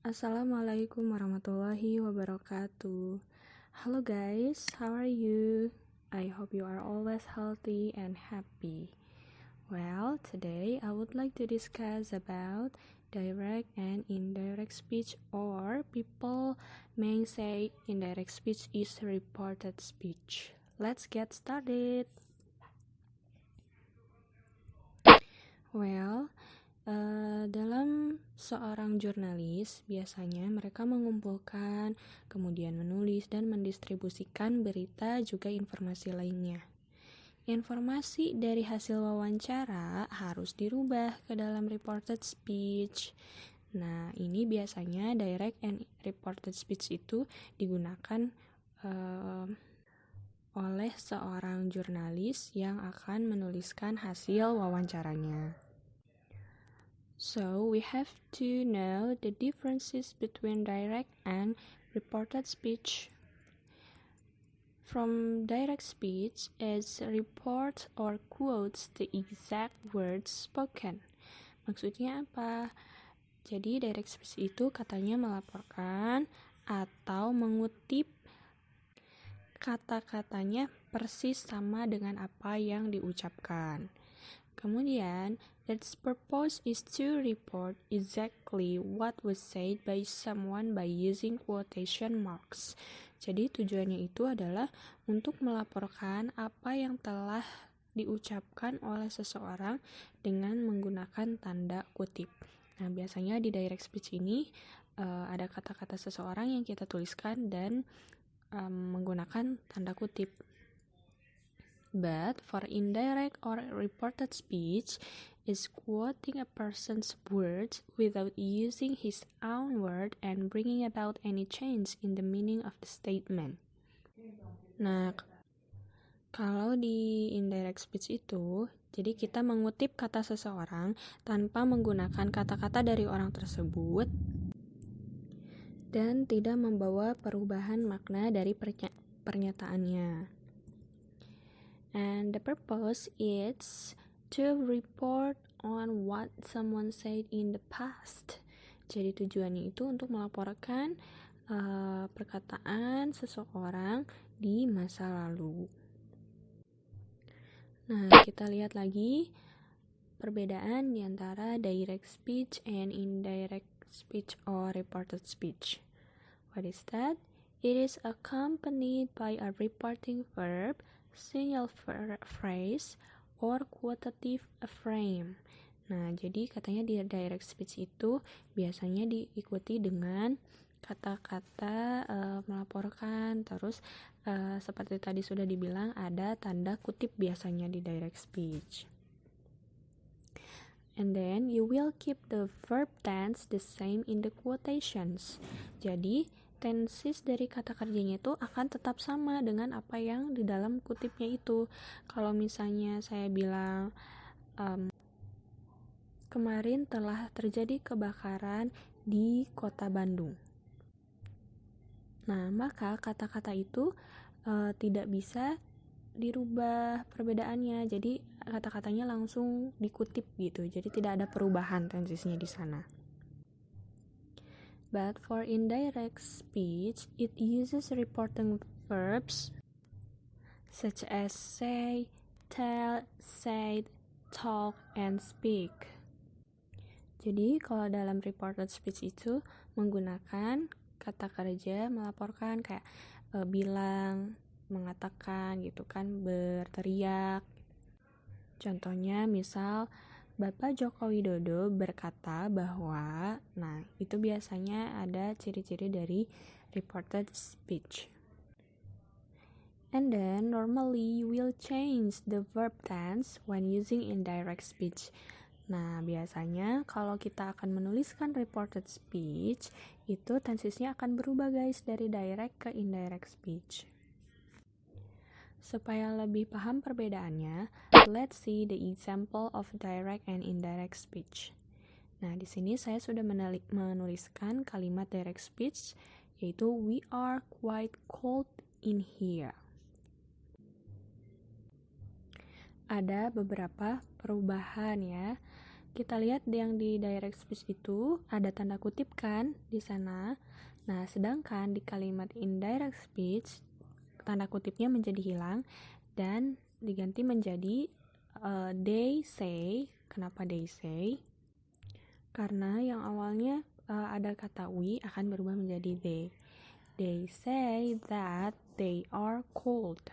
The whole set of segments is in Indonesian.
Assalamualaikum warahmatullahi wabarakatuh. Hello guys, how are you? I hope you are always healthy and happy. Well, today I would like to discuss about direct and indirect speech, or people may say indirect speech is reported speech. Let's get started. Well, dalam seorang jurnalis, biasanya mereka mengumpulkan, kemudian menulis dan mendistribusikan berita juga informasi lainnya. Informasi dari hasil wawancara harus dirubah ke dalam reported speech. Nah, ini biasanya direct and reported speech itu digunakan oleh seorang jurnalis yang akan menuliskan hasil wawancaranya. So, we have to know the differences between direct and reported speech. From direct speech is report or quotes the exact words spoken. Maksudnya apa? Jadi direct speech itu katanya melaporkan atau mengutip kata-katanya persis sama dengan apa yang diucapkan. Kemudian, its purpose is to report exactly what was said by someone by using quotation marks. Jadi tujuannya itu adalah untuk melaporkan apa yang telah diucapkan oleh seseorang dengan menggunakan tanda kutip. Nah, biasanya di direct speech ini ada kata-kata seseorang yang kita tuliskan dan menggunakan tanda kutip. But for indirect or reported speech is quoting a person's words without using his own word and bringing about any change in the meaning of the statement. Nah, kalau di indirect speech itu, jadi kita mengutip kata seseorang tanpa menggunakan kata-kata dari orang tersebut dan tidak membawa perubahan makna dari pernyataannya. And the purpose is to report on what someone said in the past. Jadi tujuannya itu untuk melaporkan perkataan seseorang di masa lalu. Nah, kita lihat lagi perbedaan di antara direct speech and indirect speech or reported speech. What is that? It is accompanied by a reporting verb, signal phrase, or quotative frame. Nah, jadi katanya di direct speech itu biasanya diikuti dengan kata-kata melaporkan, terus seperti tadi sudah dibilang ada tanda kutip biasanya di direct speech. And then you will keep the verb tense the same in the quotations. Jadi tenses dari kata kerjanya itu akan tetap sama dengan apa yang di dalam kutipnya itu. Kalau misalnya saya bilang kemarin telah terjadi kebakaran di kota Bandung. Nah, maka kata-kata itu tidak bisa dirubah perbedaannya. Jadi kata-katanya langsung dikutip gitu. Jadi tidak ada perubahan tensesnya di sana. But for indirect speech, it uses reporting verbs such as say, tell, said, talk, and speak. Jadi kalau dalam reported speech itu menggunakan kata kerja melaporkan kayak bilang, mengatakan gitu kan, berteriak. Contohnya misal Bapak Joko Widodo berkata bahwa, nah itu biasanya ada ciri-ciri dari reported speech. And then normally you will change the verb tense when using indirect speech. Nah, biasanya kalau kita akan menuliskan reported speech, itu tensesnya akan berubah guys dari direct ke indirect speech. Supaya lebih paham perbedaannya, let's see the example of direct and indirect speech. Nah, di sini saya sudah menuliskan kalimat direct speech, yaitu we are quite cold in here. Ada beberapa perubahan ya. kita lihat yang di direct speech itu ada tanda kutip kan di sana. Nah, sedangkan di kalimat indirect speech tanda kutipnya menjadi hilang dan diganti menjadi they say. Kenapa they say? Karena yang awalnya ada kata we akan berubah menjadi they. They say that they are cold.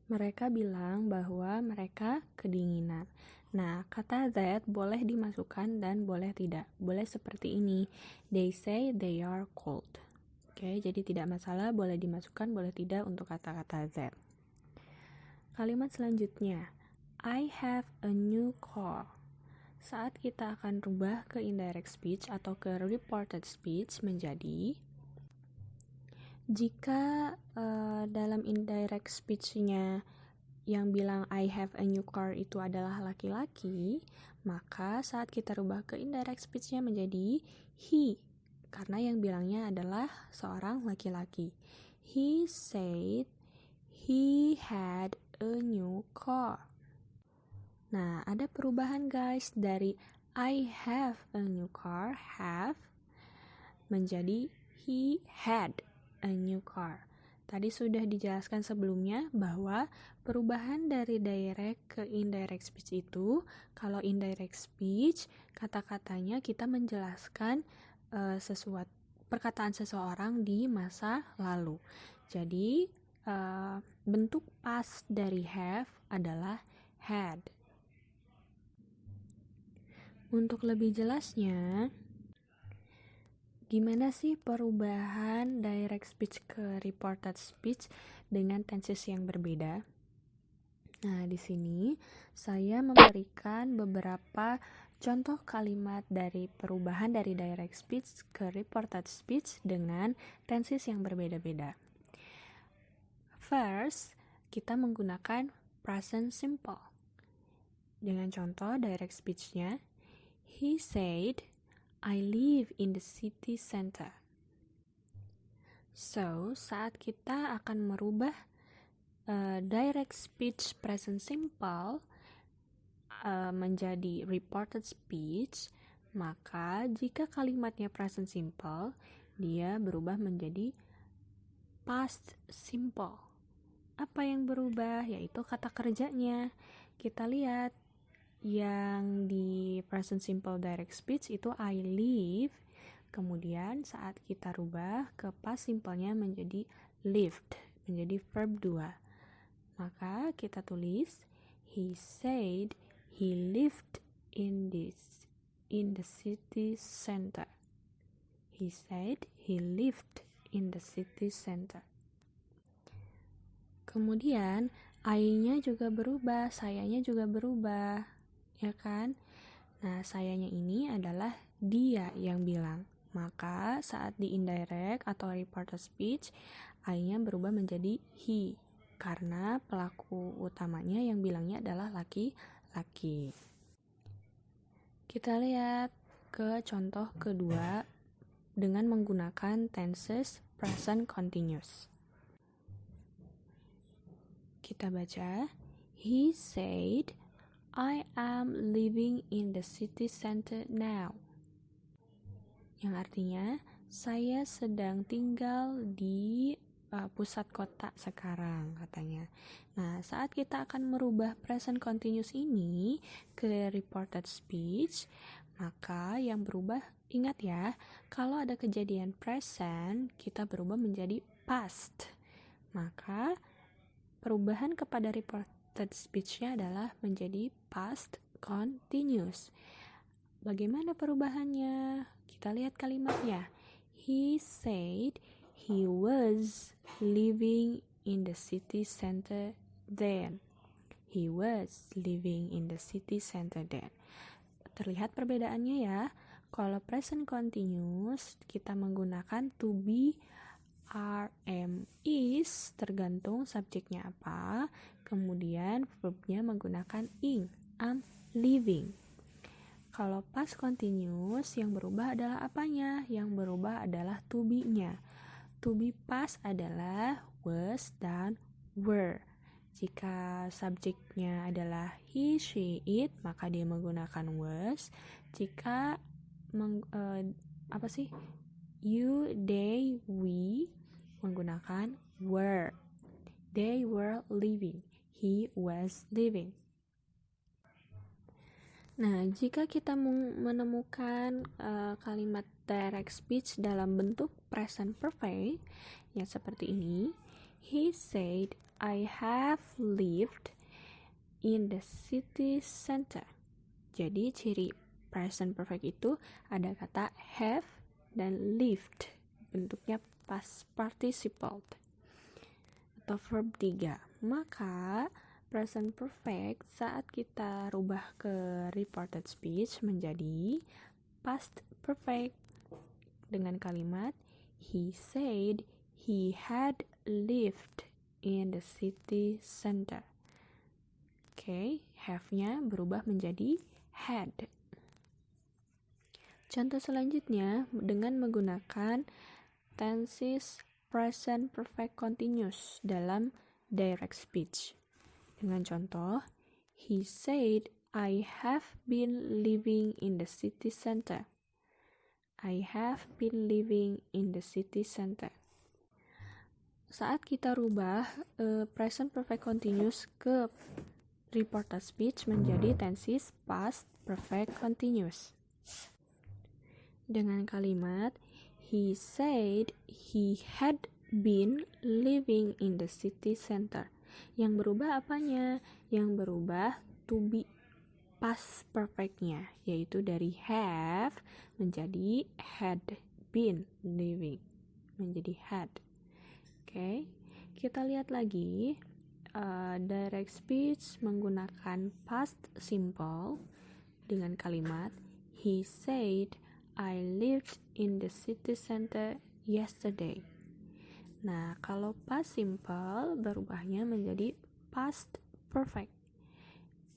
Mereka bilang bahwa mereka kedinginan. Nah, kata that boleh dimasukkan dan boleh tidak. Boleh seperti ini. They say they are cold. Oke, jadi tidak masalah, boleh dimasukkan, boleh tidak untuk kata-kata that. Kalimat selanjutnya, I have a new car. Saat kita akan rubah ke indirect speech atau ke reported speech menjadi, jika dalam indirect speech-nya yang bilang I have a new car itu adalah laki-laki, maka saat kita rubah ke indirect speech-nya menjadi he, karena yang bilangnya adalah seorang laki-laki. He said he had a new car. Nah, ada perubahan guys dari I have a new car, have, menjadi he had a new car. Tadi sudah dijelaskan sebelumnya bahwa perubahan dari direct ke indirect speech itu, kalau indirect speech, kata-katanya kita menjelaskan perkataan seseorang di masa lalu. Jadi, bentuk past dari have adalah had. Untuk lebih jelasnya, gimana sih perubahan direct speech ke reported speech dengan tenses yang berbeda? Nah, di sini saya memberikan beberapa contoh kalimat dari perubahan dari direct speech ke reported speech dengan tenses yang berbeda-beda. First, kita menggunakan present simple. Dengan contoh direct speech-nya, he said, I live in the city center. So, saat kita akan merubah direct speech present simple menjadi reported speech, maka jika kalimatnya present simple, dia berubah menjadi past simple. Apa yang berubah? Yaitu kata kerjanya. Kita lihat yang di present simple direct speech itu I live, kemudian saat kita rubah ke past simple-nya menjadi lived, menjadi verb 2. Maka kita tulis he said he lived in the city center. He said he lived in the city center. Kemudian I-nya juga berubah, sayanya juga berubah, ya kan? Nah, sayanya ini adalah dia yang bilang. Maka saat di indirect atau reported speech, I-nya berubah menjadi he, karena pelaku utamanya yang bilangnya adalah laki-laki. Kita lihat ke contoh kedua dengan menggunakan tenses present continuous. Kita baca, he said, I am living in the city center now. Yang artinya, saya sedang tinggal di pusat kota sekarang, katanya. Nah, saat kita akan merubah present continuous ini ke reported speech, maka yang berubah, ingat ya, kalau ada kejadian present, kita berubah menjadi past. Maka, perubahan kepada reported speech-nya adalah menjadi past continuous. Bagaimana perubahannya? Kita lihat kalimatnya. He said he was living in the city center then. He was living in the city center then. Terlihat perbedaannya ya. Kalau present continuous, kita menggunakan to be, are, am, is, tergantung subjeknya apa. Kemudian verbnya menggunakan ing, am, living. Kalau past continuous, yang berubah adalah apanya? Yang berubah adalah to be-nya. To be past adalah was dan were. Jika subjeknya adalah he, she, it, maka dia menggunakan was. Jika you, they, we menggunakan were. They were living. He was living. Nah, jika kita menemukan kalimat direct speech dalam bentuk present perfect, yang seperti ini, he said, I have lived in the city center. Jadi, ciri present perfect itu ada kata have dan lived, bentuknya past participle atau verb 3. Maka present perfect saat kita rubah ke reported speech menjadi past perfect dengan kalimat he said he had lived in the city center. Oke, have-nya berubah menjadi had. Contoh selanjutnya dengan menggunakan tenses present perfect continuous dalam direct speech. Dengan contoh, he said, I have been living in the city center. I have been living in the city center. Saat kita rubah present perfect continuous ke reported speech menjadi tenses past perfect continuous. Dengan kalimat, he said he had been living in the city center. Yang berubah apanya? Yang berubah to be past perfect-nya, yaitu dari have menjadi had been living, menjadi had. Oke, kita lihat lagi direct speech menggunakan past simple dengan kalimat he said I lived in the city center yesterday. Nah, kalau past simple berubahnya menjadi past perfect.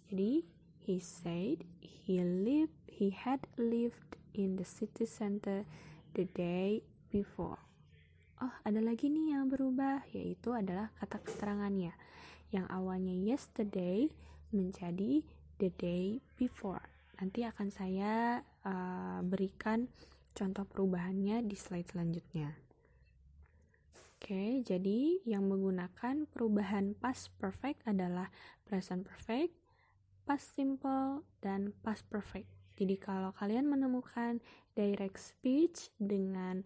Jadi, he said he had lived in the city center the day before. Oh, ada lagi nih yang berubah, yaitu adalah kata keterangannya. Yang awalnya yesterday menjadi the day before. Nanti akan saya berikan contoh perubahannya di slide selanjutnya. Oke, jadi yang menggunakan perubahan past perfect adalah present perfect, past simple, dan past perfect. Jadi kalau kalian menemukan direct speech dengan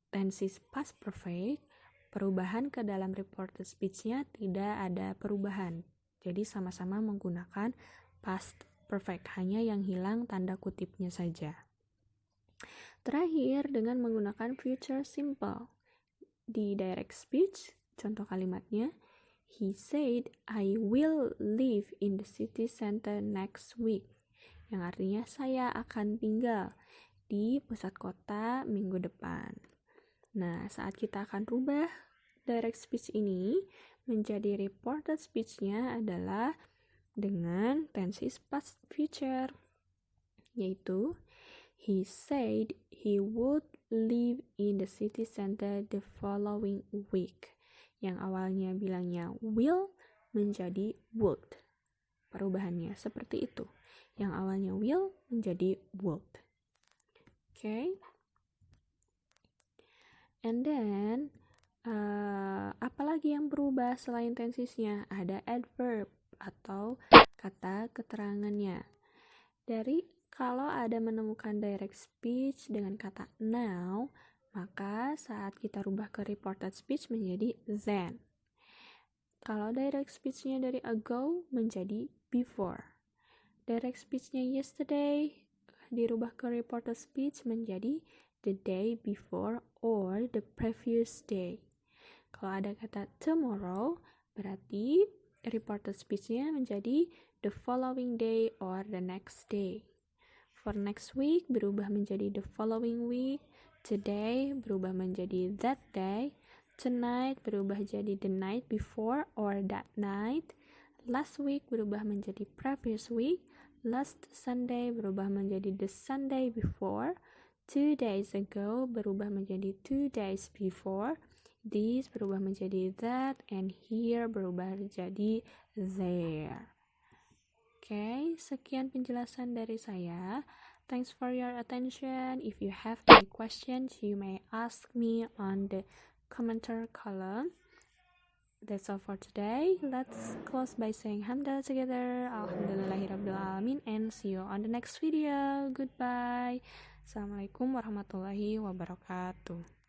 tenses past perfect, perubahan ke dalam reported speech-nya tidak ada perubahan. Jadi sama-sama menggunakan past perfect, hanya yang hilang tanda kutipnya saja. Terakhir dengan menggunakan future simple. Di direct speech, contoh kalimatnya, he said, I will live in the city center next week. Yang artinya saya akan tinggal di pusat kota minggu depan. Nah, saat kita akan rubah direct speech ini menjadi reported speech-nya adalah dengan tenses past future, yaitu he said he would live in the city center the following week. Yang awalnya bilangnya will menjadi would. Perubahannya seperti itu. Yang awalnya will menjadi would. Okay. And then, apalagi yang berubah selain tensesnya? Ada adverb atau kata keterangannya. Kalau ada menemukan direct speech dengan kata now, maka saat kita rubah ke reported speech menjadi then. Kalau direct speech-nya dari ago menjadi before. Direct speech-nya yesterday dirubah ke reported speech menjadi the day before or the previous day. Kalau ada kata tomorrow, berarti reported speech-nya menjadi the following day or the next day. For next week berubah menjadi the following week. Today berubah menjadi that day. Tonight berubah jadi the night before or that night. Last week berubah menjadi previous week. Last Sunday berubah menjadi the Sunday before. 2 days ago berubah menjadi 2 days before. This berubah menjadi that, and here berubah menjadi there. Oke, sekian penjelasan dari saya. Thanks for your attention. If you have any questions, you may ask me on the commenter column. That's all for today. Let's close by saying hamdalah together. Alhamdulillahirrabbilalamin, and see you on the next video. Goodbye. Assalamualaikum warahmatullahi wabarakatuh.